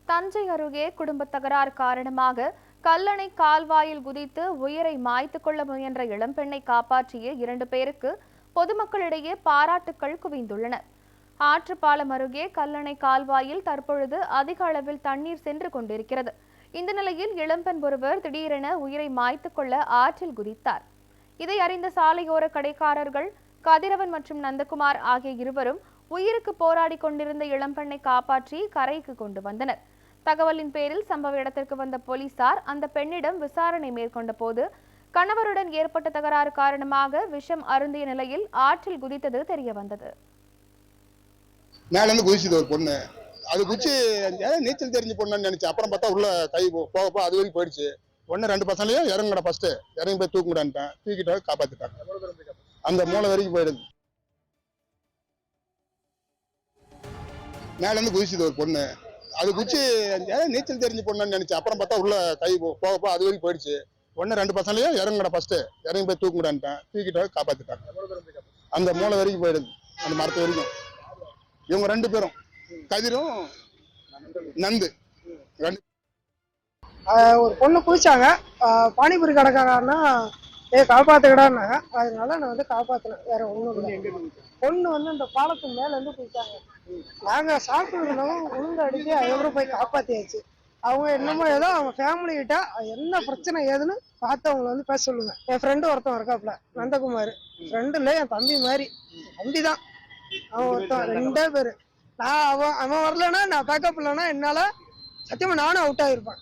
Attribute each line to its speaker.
Speaker 1: தஞ்சை அருகே குடும்ப தகராறு காரணமாக கல்லணை கால்வாயில் குதித்து உயிரை மாய்த்துக் கொள்ள முயன்ற இளம்பெண்ணை காப்பாற்றிய 2 பேருக்கு பொதுமக்களிடையே பாராட்டுக்கள் குவிந்துள்ளன. ஆற்றுப்பாலம் அருகே கல்லணை கால்வாயில் தற்பொழுது அதிக அளவில் தண்ணீர் சென்று கொண்டிருக்கிறது. இந்த நிலையில் இளம்பெண் ஒருவர் திடீரென உயிரை மாய்த்துக் கொள்ள ஆற்றில் குதித்தார். இதை அறிந்த சாலையோர கடைக்காரர்கள் கதிரவன் மற்றும் நந்தகுமார் ஆகிய இருவரும் உயிருக்கு போராடி கொண்டிருந்த இளம்பெண்ணை காப்பாற்றி கரைக்கு கொண்டு வந்தனர். தகவலின் பேரில் சம்பவ இடத்திற்கு வந்த போலீசார் அந்த பெண்ணிடம் விசாரணை மேற்கொண்ட போது கணவருடன் ஏற்பட்ட தகராறு காரணமாக விஷம் அருந்திய நிலையில் ஆற்றில் குதித்தது தெரிய வந்தது.
Speaker 2: மேல இருந்து குதிச்சுது ஒரு பொண்ணு. அது குச்சி நீச்சல் தெரிஞ்ச பொண்ணுன்னு நினைச்சு அப்புறம் பார்த்தா உள்ள கை போகப்போ அது வரைக்கும் போயிடுச்சு. ஒன்னு 2 பசங்களையும் இறங்குடா ஃபர்ஸ்ட் இறங்கி போய் தூக்க முடியான்ட்டேன். தூக்கிட்டு காப்பாத்திட்டாங்க. அந்த மூளை வரைக்கும் போயிடுது. மேல இருந்து குதிச்சுது ஒரு பொண்ணு. அது குச்சி நீச்சல் தெரிஞ்ச பொண்ணுன்னு நினைச்சு அப்புறம் பார்த்தா உள்ள கை போகப்போ அது வரைக்கும் போயிடுச்சு. ஒன்னு 2 பசங்களையும் இறங்குடா ஃபர்ஸ்ட் இறங்கி போய் தூக்க முடியான்ட்டேன். தூக்கிட்டு காப்பாத்திட்டாங்க. அந்த மூளை வரைக்கும் போயிடுது. அந்த மரத்து வரைக்கும். இவங்க 2 பேரும் கதிரும் நந்து
Speaker 3: ஒரு பொண்ணு குதிச்சாங்க. பானிபூரி கடைக்காரன்னா காப்பாத்துக்கிடான்னாங்க. அதனால நான் காப்பாத்தினேன். வேற ஒண்ணும் இல்லை. பொண்ணு அந்த பாலத்து மேல குதிச்சாங்க. நாங்க சாப்பிட்டுருந்தோம் உளுந்து அடிச்சு அதுக்கப்புறம் போய் காப்பாத்தியாச்சு. அவங்க என்னமோ ஏதோ அவங்க ஃபேமிலி கிட்ட என்ன பிரச்சனை ஏதுன்னு பார்த்து அவங்களை பேச சொல்லுங்க. என் ஃப்ரெண்டு ஒருத்தன் இருக்காப்புல நந்தகுமார். ஃப்ரெண்டு இல்லை, என் தம்பி மாதிரி. தம்பி தான் அவன் ஒருத்தன். 2 பேரு. அவன் வரலன்னா நான் பேக்கப் இல்லைன்னா என்னால சத்தியமா நானும் அவுட் ஆகிருப்பேன்.